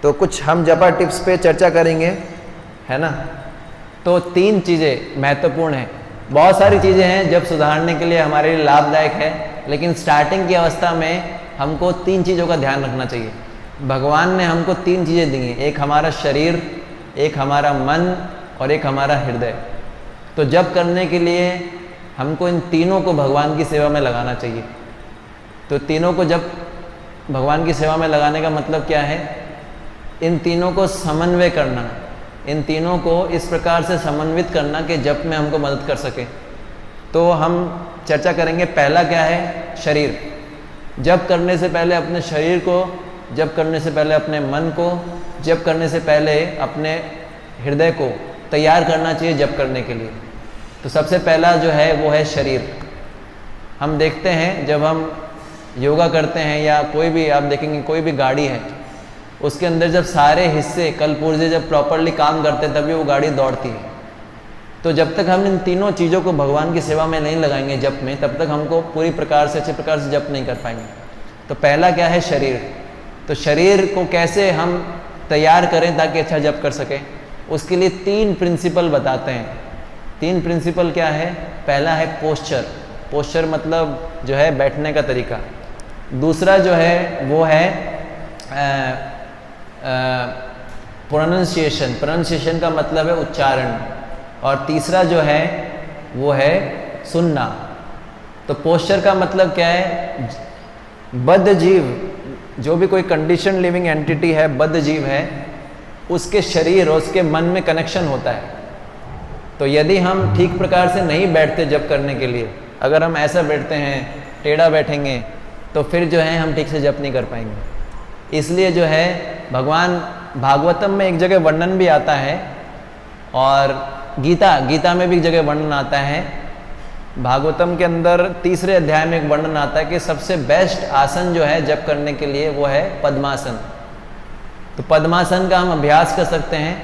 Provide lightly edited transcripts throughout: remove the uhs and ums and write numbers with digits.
तो कुछ हम जपा टिप्स पे चर्चा करेंगे, है ना। तो 3 चीज़ें महत्वपूर्ण हैं। बहुत सारी चीज़ें हैं जब सुधारने के लिए हमारे लिए लाभदायक है, लेकिन स्टार्टिंग की अवस्था में हमको 3 चीज़ों का ध्यान रखना चाहिए। भगवान ने हमको 3 चीज़ें दी हैं, एक हमारा शरीर, एक हमारा मन और एक हमारा हृदय। तो जप करने के लिए हमको इन तीनों को भगवान की सेवा में लगाना चाहिए। तो तीनों को जब भगवान की सेवा में लगाने का मतलब क्या है? इन तीनों को समन्वय करना, इन तीनों को इस प्रकार से समन्वित करना कि जप में हमको मदद कर सके। तो हम चर्चा करेंगे, पहला क्या है? शरीर। जप करने से पहले अपने शरीर को, जप करने से पहले अपने मन को, जप करने से पहले अपने हृदय को तैयार करना चाहिए जप करने के लिए। तो सबसे पहला जो है वो है शरीर। हम देखते हैं जब हम योगा करते हैं या कोई भी, आप देखेंगे कोई भी गाड़ी है, उसके अंदर जब सारे हिस्से कल पुर्जे जब प्रॉपरली काम करते हैं तभी वो गाड़ी दौड़ती है। तो जब तक हम इन तीनों चीज़ों को भगवान की सेवा में नहीं लगाएंगे जप में, तब तक हमको पूरी प्रकार से, अच्छे प्रकार से जप नहीं कर पाएंगे। तो पहला क्या है? शरीर। तो शरीर को कैसे हम तैयार करें ताकि अच्छा जप कर सकें, उसके लिए 3 प्रिंसिपल बताते हैं। 3 प्रिंसिपल क्या है? पहला है पोस्चर। पोस्चर मतलब जो है बैठने का तरीका। दूसरा जो है वो है प्रोनाउंसिएशन। प्रोनाउंसिएशन का मतलब है उच्चारण। और तीसरा जो है वो है सुनना। तो पोस्चर का मतलब क्या है? बद्ध जीव, जो भी कोई कंडीशन लिविंग एंटिटी है, बद्ध जीव है, उसके शरीर और उसके मन में कनेक्शन होता है। तो यदि हम ठीक प्रकार से नहीं बैठते जप करने के लिए, अगर हम ऐसा बैठते हैं, टेढ़ा बैठेंगे, तो फिर जो है हम ठीक से जप नहीं कर पाएंगे। इसलिए जो है भगवान भागवतम में एक जगह वर्णन भी आता है, और गीता में भी एक जगह वर्णन आता है। भागवतम के अंदर 3रे अध्याय में एक वर्णन आता है कि सबसे बेस्ट आसन जो है जप करने के लिए वो है पद्मासन। तो पद्मासन का हम अभ्यास कर सकते हैं।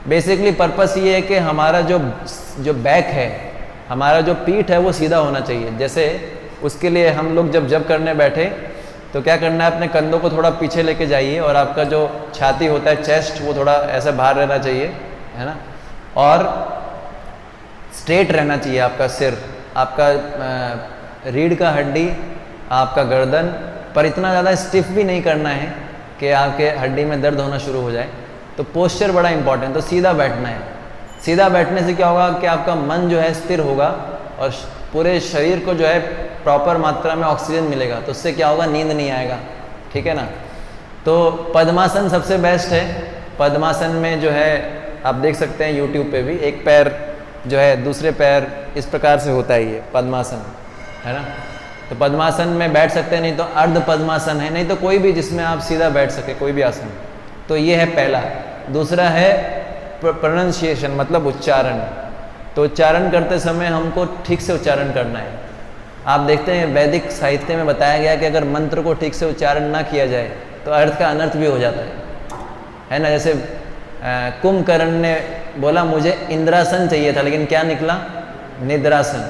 बेसिकली पर्पस ये है कि हमारा जो बैक है, हमारा जो पीठ है वो सीधा होना चाहिए। जैसे उसके लिए हम लोग जब जप करने बैठे तो क्या करना है, अपने कंधों को थोड़ा पीछे लेके जाइए और आपका जो छाती होता है, चेस्ट, वो थोड़ा ऐसा बाहर रहना चाहिए, है ना। और स्ट्रेट रहना चाहिए आपका सिर, आपका रीढ़ का हड्डी, आपका गर्दन, पर इतना ज़्यादा स्टिफ भी नहीं करना है कि आपके हड्डी में दर्द होना शुरू हो जाए। तो पोस्चर बड़ा इंपॉर्टेंट। तो सीधा बैठना है। सीधा बैठने से क्या होगा कि आपका मन जो है स्थिर होगा और पूरे शरीर को जो है प्रॉपर मात्रा में ऑक्सीजन मिलेगा। तो उससे क्या होगा? नींद नहीं आएगा, ठीक है ना। तो पद्मासन सबसे बेस्ट है। पद्मासन में जो है आप देख सकते हैं यूट्यूब पे भी, एक पैर जो है दूसरे पैर इस प्रकार से होता है, ये पद्मासन, है ना। तो पद्मासन में बैठ सकते हैं, नहीं तो अर्ध पद्मासन है, नहीं तो कोई भी जिसमें आप सीधा बैठ सके, कोई भी आसन। तो ये है पहला। दूसरा है प्रोनाउंसिएशन, मतलब उच्चारण। तो उच्चारण करते समय हमको ठीक से उच्चारण करना है। आप देखते हैं वैदिक साहित्य में बताया गया कि अगर मंत्र को ठीक से उच्चारण ना किया जाए तो अर्थ का अनर्थ भी हो जाता है ना। जैसे कुंभकर्ण ने बोला मुझे इंद्रासन चाहिए था, लेकिन क्या निकला? निद्रासन।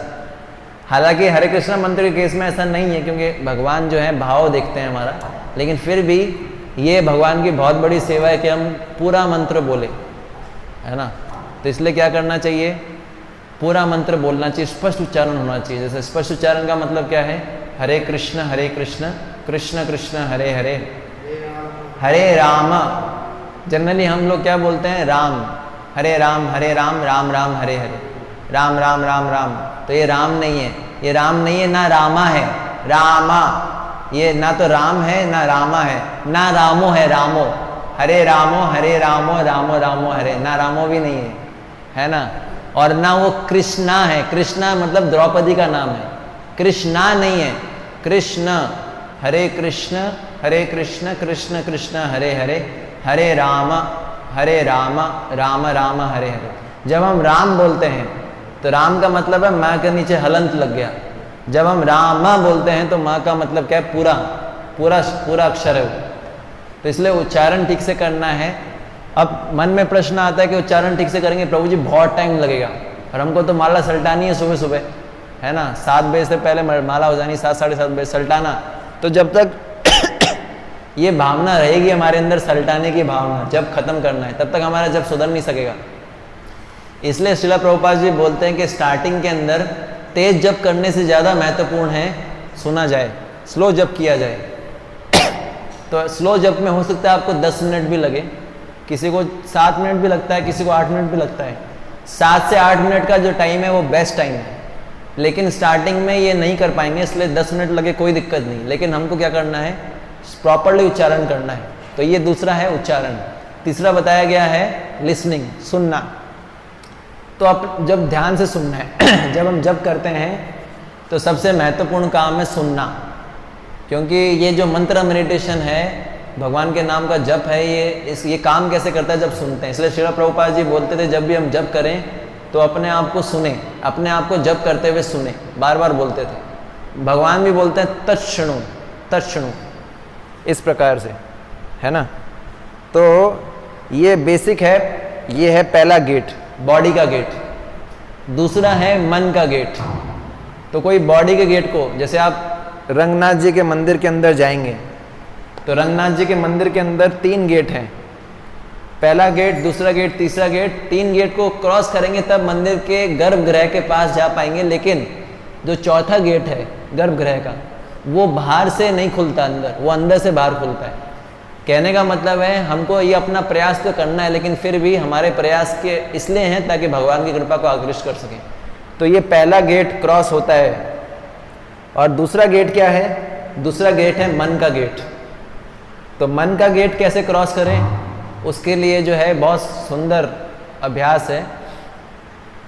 हालांकि हरे कृष्णा मंत्र के केस में ऐसा नहीं है, क्योंकि भगवान जो है भाव देखते हैं हमारा, लेकिन फिर भी ये भगवान की बहुत बड़ी सेवा है कि हम पूरा मंत्र बोले, है ना। तो इसलिए क्या करना चाहिए? पूरा मंत्र बोलना चाहिए, स्पष्ट उच्चारण होना चाहिए। जैसे स्पष्ट उच्चारण का मतलब क्या है? हरे कृष्ण कृष्ण कृष्ण हरे हरे, हरे राम। जनरली हम लोग क्या बोलते हैं? राम, हरे राम राम राम हरे हरे, राम राम राम राम। तो ये राम नहीं है, ये राम नहीं है, ना रामा है, रामा। ये ना तो राम है ना रामा है, ना रामो है, रामो। हरे रामो रामो रामो हरे, ना रामो भी नहीं है ना। और ना वो कृष्णा है। कृष्णा मतलब द्रौपदी का नाम है, कृष्णा नहीं है, कृष्ण। हरे कृष्ण कृष्ण कृष्ण हरे हरे, हरे राम राम राम हरे हरे। जब हम राम बोलते हैं तो राम का मतलब है माँ के नीचे हलंत लग गया। जब हम रामा बोलते हैं तो माँ का मतलब क्या है? पूरा पूरा पूरा अक्षर है वो। तो इसलिए उच्चारण ठीक से करना है। अब मन में प्रश्न आता है कि उच्चारण ठीक से करेंगे प्रभु जी बहुत टाइम लगेगा, और हमको तो माला सल्टानी है सुबह सुबह, है ना। 7 बजे से पहले माला हो जानी, 7 साढ़े 7 बजे सल्टाना। तो जब तक ये भावना रहेगी हमारे अंदर, सलटाने की भावना, जब खत्म करना है, तब तक हमारा जब सुधर नहीं सकेगा। इसलिए श्रीला प्रभुपाद जी बोलते हैं कि स्टार्टिंग के अंदर तेज जप करने से ज़्यादा महत्वपूर्ण है सुना जाए, स्लो जप किया जाए। तो स्लो जप में हो सकता है आपको 10 मिनट भी लगे, किसी को 7 मिनट भी लगता है, किसी को 8 मिनट भी लगता है। 7 से 8 मिनट का जो टाइम है वो बेस्ट टाइम है, लेकिन स्टार्टिंग में ये नहीं कर पाएंगे, इसलिए 10 मिनट लगे कोई दिक्कत नहीं, लेकिन हमको क्या करना है, प्रॉपरली उच्चारण करना है। तो ये दूसरा है उच्चारण। तीसरा बताया गया है लिसनिंग, सुनना। तो अब जब ध्यान से सुनना है जब हम जप करते हैं तो सबसे महत्वपूर्ण काम है सुनना, क्योंकि ये जो मंत्र मेडिटेशन है, भगवान के नाम का जप है, ये काम कैसे करता है, जब सुनते हैं। इसलिए श्रील प्रभुपाद जी बोलते थे जब भी हम जप करें तो अपने आप को सुने, अपने आप को जप करते हुए सुने, बार बार बोलते थे। भगवान भी बोलते हैं तत्क्षणु तत्क्षणु, इस प्रकार से, है ना। तो ये बेसिक है, ये है पहला गेट, बॉडी का गेट। दूसरा है मन का गेट। तो कोई बॉडी के गेट को, जैसे आप रंगनाथ जी के मंदिर के अंदर जाएंगे तो रंगनाथ जी के मंदिर के अंदर 3 गेट हैं, पहला गेट, दूसरा गेट, तीसरा गेट। 3 गेट को क्रॉस करेंगे तब मंदिर के गर्भगृह के पास जा पाएंगे, लेकिन जो चौथा गेट है गर्भगृह का, वो बाहर से नहीं खुलता अंदर, वो अंदर से बाहर खुलता है। कहने का मतलब है हमको ये अपना प्रयास तो करना है, लेकिन फिर भी हमारे प्रयास के इसलिए हैं ताकि भगवान की कृपा को आकृष्ट कर सकें। तो ये पहला गेट क्रॉस होता है। और दूसरा गेट क्या है, दूसरा गेट है मन का गेट। तो मन का गेट कैसे क्रॉस करें, उसके लिए जो है बहुत सुंदर अभ्यास है।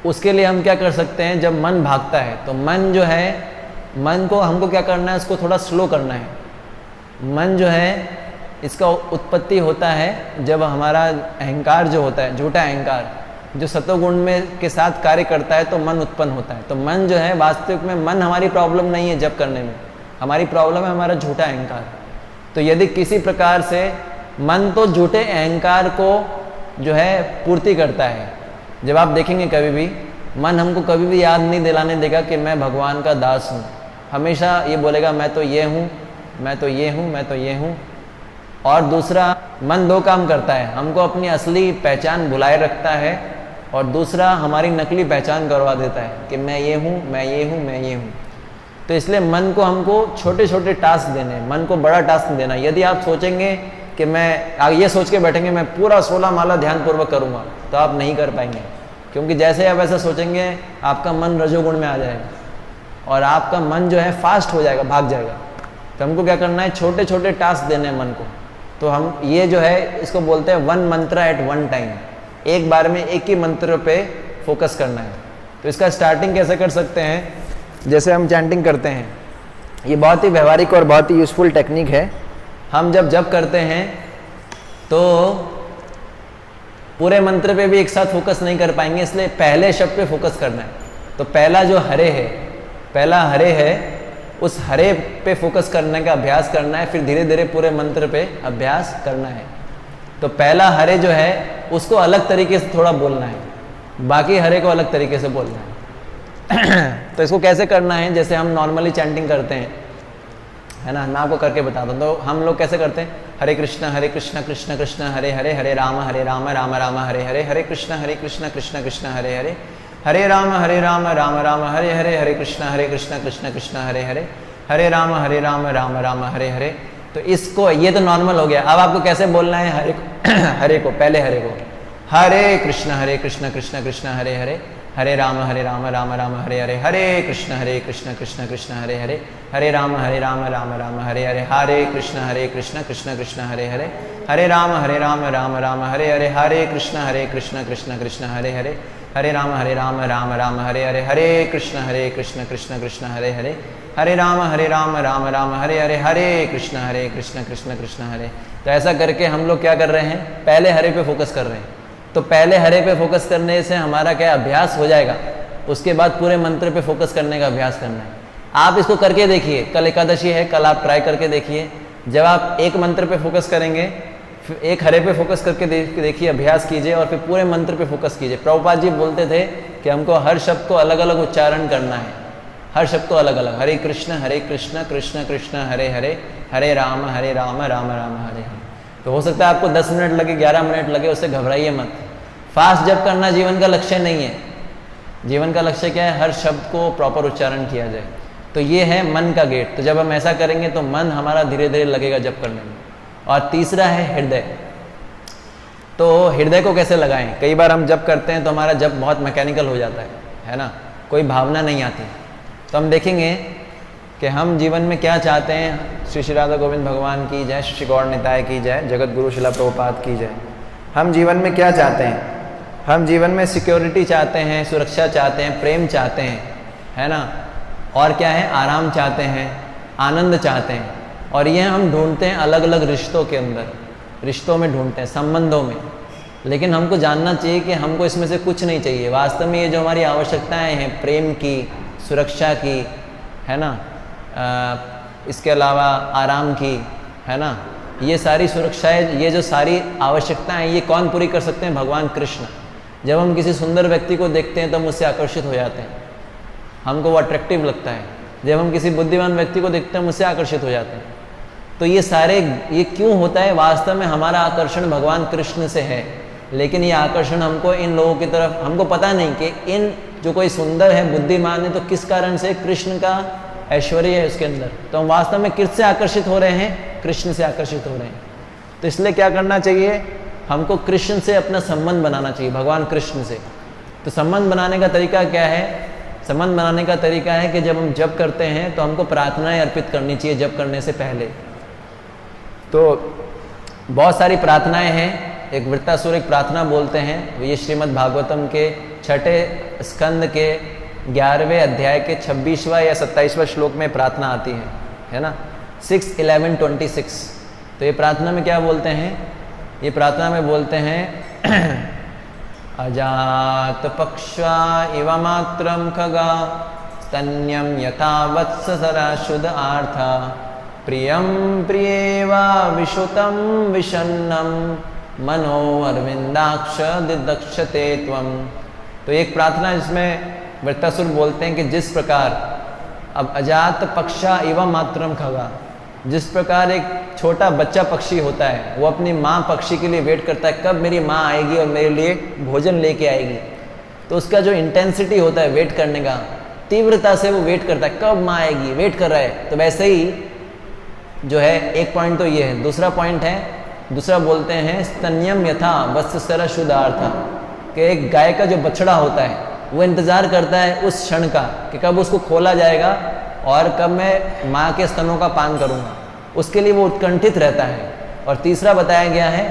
उसके लिए हम क्या कर सकते हैं, जब मन भागता है तो मन जो है, मन को हमको क्या करना है, उसको थोड़ा स्लो करना है। मन जो है इसका उत्पत्ति होता है जब हमारा अहंकार जो होता है, झूठा अहंकार जो सतोगुण में के साथ कार्य करता है, तो मन उत्पन्न होता है। तो मन जो है, वास्तविक में मन हमारी प्रॉब्लम नहीं है जप करने में, हमारी प्रॉब्लम है हमारा झूठा अहंकार। तो यदि किसी प्रकार से मन तो झूठे अहंकार को जो है पूर्ति करता है। जब आप देखेंगे कभी भी मन हमको कभी भी याद नहीं दिलाने देगा कि मैं भगवान का दास हूँ, हमेशा ये बोलेगा मैं तो ये हूँ, मैं तो ये हूँ, मैं तो ये हूँ। और दूसरा, मन 2 काम करता है, हमको अपनी असली पहचान भुलाए रखता है, और दूसरा हमारी नकली पहचान करवा देता है कि मैं ये हूँ, मैं ये हूँ, मैं ये हूँ। तो इसलिए मन को हमको छोटे छोटे टास्क देने, मन को बड़ा टास्क देना। यदि आप सोचेंगे कि मैं ये सोच के बैठेंगे मैं पूरा 16 माला ध्यानपूर्वक करूँगा, तो आप नहीं कर पाएंगे, क्योंकि जैसे आप ऐसा सोचेंगे आपका मन रजोगुण में आ जाएगा और आपका मन जो है फास्ट हो जाएगा, भाग जाएगा। तो हमको क्या करना है, छोटे छोटे टास्क देने हैं मन को। तो हम ये जो है इसको बोलते हैं 1 मंत्र एट 1 टाइम, एक बार में एक ही मंत्र पे फोकस करना है। तो इसका स्टार्टिंग कैसे कर सकते हैं, जैसे हम चैंटिंग करते हैं, ये बहुत ही व्यवहारिक और बहुत ही यूजफुल टेक्निक है। हम जब जप करते हैं तो पूरे मंत्र पे भी एक साथ फोकस नहीं कर पाएंगे, इसलिए पहले शब्द पे फोकस करना है। तो पहला जो हरे है, पहला हरे है, उस हरे पे फोकस करने का अभ्यास करना है, फिर धीरे धीरे पूरे मंत्र पे अभ्यास करना है। तो पहला हरे जो है उसको अलग तरीके से थोड़ा बोलना है, बाकी हरे को अलग तरीके से बोलना है। तो इसको कैसे करना है, जैसे हम नॉर्मली चैंटिंग करते हैं, है ना, मैं आपको करके बताता हूँ। तो हम लोग कैसे करते हैं, हरे कृष्ण कृष्ण कृष्ण हरे हरे, हरे राम राम राम हरे हरे, हरे कृष्ण कृष्ण कृष्ण हरे हरे, हरे राम राम राम हरे हरे, हरे कृष्ण कृष्ण कृष्ण हरे हरे, हरे राम राम राम हरे हरे। तो इसको, ये तो नॉर्मल हो गया। अब आपको कैसे बोलना है हरे को, पहले हरे को, हरे कृष्ण कृष्ण कृष्ण हरे हरे, हरे राम राम राम हरे हरे, हरे कृष्ण कृष्ण कृष्ण हरे हरे, हरे राम राम राम हरे हरे, हरे कृष्ण कृष्ण कृष्ण हरे हरे, हरे राम राम राम हरे हरे, हरे कृष्ण कृष्ण कृष्ण हरे हरे, हरे राम राम राम हरे हरे, हरे कृष्ण कृष्ण कृष्ण हरे हरे, हरे राम राम राम हरे हरे, हरे कृष्ण कृष्ण कृष्ण हरे। तो ऐसा करके हम लोग क्या कर रहे हैं, पहले हरे पे फोकस कर रहे हैं। तो पहले हरे पे फोकस करने से हमारा क्या अभ्यास हो जाएगा, उसके बाद पूरे मंत्र पे फोकस करने का अभ्यास करना है। आप इसको करके देखिए, कल एकादशी है, कल आप ट्राई करके देखिए। जब आप एक मंत्र पे फोकस करेंगे, फिर एक हरे पे फोकस करके देखिए, अभ्यास कीजिए, और फिर पूरे मंत्र पे फोकस कीजिए। प्रभुपाद जी बोलते थे कि हमको हर शब्द को अलग अलग उच्चारण करना है, हर शब्द को अलग अलग, हरे कृष्ण कृष्ण कृष्ण हरे हरे, हरे राम राम राम हरे हरे। तो हो सकता है आपको 10 मिनट लगे, 11 मिनट लगे, उससे घबराइए मत। फास्ट जप करना जीवन का लक्ष्य नहीं है। जीवन का लक्ष्य क्या है? हर शब्द को प्रॉपर उच्चारण किया जाए। तो ये है मन का गेट। तो जब हम ऐसा करेंगे तो मन हमारा धीरे धीरे लगेगा जप करने में। और तीसरा है हृदय। तो हृदय को कैसे लगाएं? कई बार हम जप करते हैं तो हमारा जप बहुत मैकेनिकल हो जाता है ना, कोई भावना नहीं आती। तो हम देखेंगे कि हम जीवन में क्या चाहते हैं। श्री श्री राधा गोविंद भगवान की जय, श्री गौर निताय की जय, जगत गुरु शिला प्रभुपाद की जय। हम जीवन में क्या चाहते हैं? हम जीवन में सिक्योरिटी चाहते हैं, सुरक्षा चाहते हैं, प्रेम चाहते हैं, है ना, और क्या है? आराम चाहते हैं, आनंद चाहते हैं। और ये हम ढूंढते हैं अलग अलग रिश्तों के अंदर, रिश्तों में ढूंढते हैं, संबंधों में। लेकिन हमको जानना चाहिए कि हमको इसमें से कुछ नहीं चाहिए। वास्तव में ये जो हमारी आवश्यकताएं हैं, प्रेम की, सुरक्षा की, है ना, इसके अलावा आराम की, है ना, ये सारी सुरक्षाएं, ये जो सारी आवश्यकताएं, ये कौन पूरी कर सकते हैं? भगवान कृष्ण। जब हम किसी सुंदर व्यक्ति को देखते हैं तो हम उससे आकर्षित हो जाते हैं, हमको वो अट्रैक्टिव लगता है। जब हम किसी बुद्धिमान व्यक्ति को देखते हैं हम उससे आकर्षित हो जाते हैं। तो ये क्यों होता है? वास्तव में हमारा आकर्षण भगवान कृष्ण से है। लेकिन ये आकर्षण हमको इन लोगों की तरफ, हमको पता नहीं कि इन जो कोई सुंदर है, बुद्धिमान है, तो किस कारण से? कृष्ण का ऐश्वर्य है उसके अंदर। तो हम वास्तव में किससे आकर्षित हो रहे हैं? कृष्ण से आकर्षित हो रहे हैं। तो इसलिए क्या करना चाहिए? हमको कृष्ण से अपना संबंध बनाना चाहिए, भगवान कृष्ण से। तो संबंध बनाने का तरीका क्या है? संबंध बनाने का तरीका है कि जब हम जप करते हैं तो हमको प्रार्थनाएं अर्पित करनी चाहिए जप करने से पहले। तो बहुत सारी प्रार्थनाएं हैं। एक वृत्तासुर एक प्रार्थना बोलते हैं, ये श्रीमद् भागवतम के 6ठे स्कंद के 11वें अध्याय के 26वां या 27वां श्लोक में प्रार्थना आती है ना, 6:11:26। तो ये प्रार्थना में क्या बोलते हैं? ये प्रार्थना में बोलते हैं अजात पक्षा इव मात्रम खगा स्तन्यम यथा वत्ससरा शुद्ध आर्था प्रियम प्रियेवा विशुतम विषन्नम मनो अरविंदाक्ष दिदक्षते त्वम। तो एक प्रार्थना जिसमें वृत्तासुर बोलते हैं कि जिस प्रकार अब अजात पक्षा इव मात्रम खगा, जिस प्रकार एक छोटा बच्चा पक्षी होता है वो अपनी माँ पक्षी के लिए वेट करता है, कब मेरी माँ आएगी और मेरे लिए भोजन लेके आएगी। तो उसका जो इंटेंसिटी होता है वेट करने का, तीव्रता से वो वेट करता है, कब माँ आएगी, वेट कर रहा है। तो वैसे ही जो है, एक पॉइंट तो ये है। दूसरा पॉइंट है, दूसरा बोलते हैं स्तन्यम यथा वत्ससर शुद्धार्था, कि एक गाय का जो बछड़ा होता है वो इंतज़ार करता है उस क्षण का कि कब उसको खोला जाएगा और कब मैं माँ के स्तनों का पान करूँगा, उसके लिए वो उत्कंठित रहता है। और तीसरा बताया गया है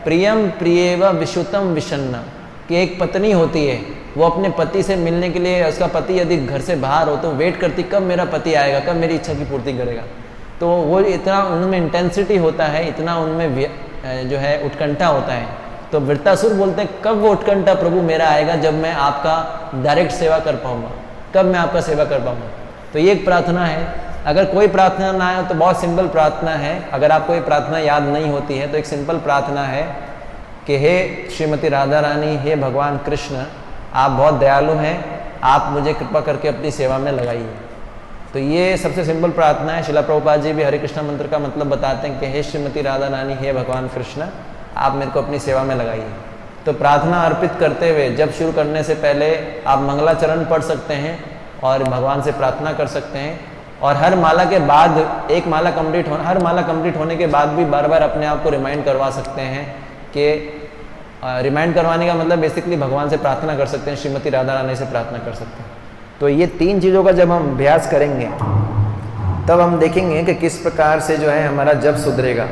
प्रियम प्रियेव विशुतम विषन्ना, कि एक पत्नी होती है वो अपने पति से मिलने के लिए, उसका पति यदि घर से बाहर हो तो वेट करती कब मेरा पति आएगा, कब मेरी इच्छा की पूर्ति करेगा। तो वो इतना उनमें इंटेंसिटी होता है, इतना उनमें जो है उत्कंठा होता है। तो वृत्तासुर बोलते हैं कब वो उत्कंठा प्रभु मेरा आएगा, जब मैं आपका डायरेक्ट सेवा कर पाऊंगा, कब मैं आपका सेवा कर पाऊंगा। तो ये एक प्रार्थना है। अगर कोई प्रार्थना ना आए तो बहुत सिंपल प्रार्थना है। अगर आपको ये प्रार्थना याद नहीं होती है तो एक सिंपल प्रार्थना है कि हे श्रीमती राधा रानी, हे भगवान कृष्ण, आप बहुत दयालु हैं, आप मुझे कृपा करके अपनी सेवा में लगाइए। तो ये सबसे सिंपल प्रार्थना है। शिला प्रभुपाद जी भी हरे कृष्ण मंत्र का मतलब बताते हैं कि हे श्रीमती राधा रानी, हे भगवान कृष्ण, आप मेरे को अपनी सेवा में लगाइए। तो प्रार्थना अर्पित करते हुए जब शुरू करने से पहले आप मंगलाचरण पढ़ सकते हैं और भगवान से प्रार्थना कर सकते हैं। और हर माला के बाद, एक माला कंप्लीट हो, हर माला कंप्लीट होने के बाद भी बार बार अपने आप को रिमाइंड करवा सकते हैं कि रिमाइंड करवाने का मतलब बेसिकली भगवान से प्रार्थना कर सकते हैं, श्रीमती राधा रानी से प्रार्थना कर सकते हैं। तो ये 3 चीज़ों का जब हम अभ्यास करेंगे तब हम देखेंगे कि किस प्रकार से जो है हमारा जप सुधरेगा।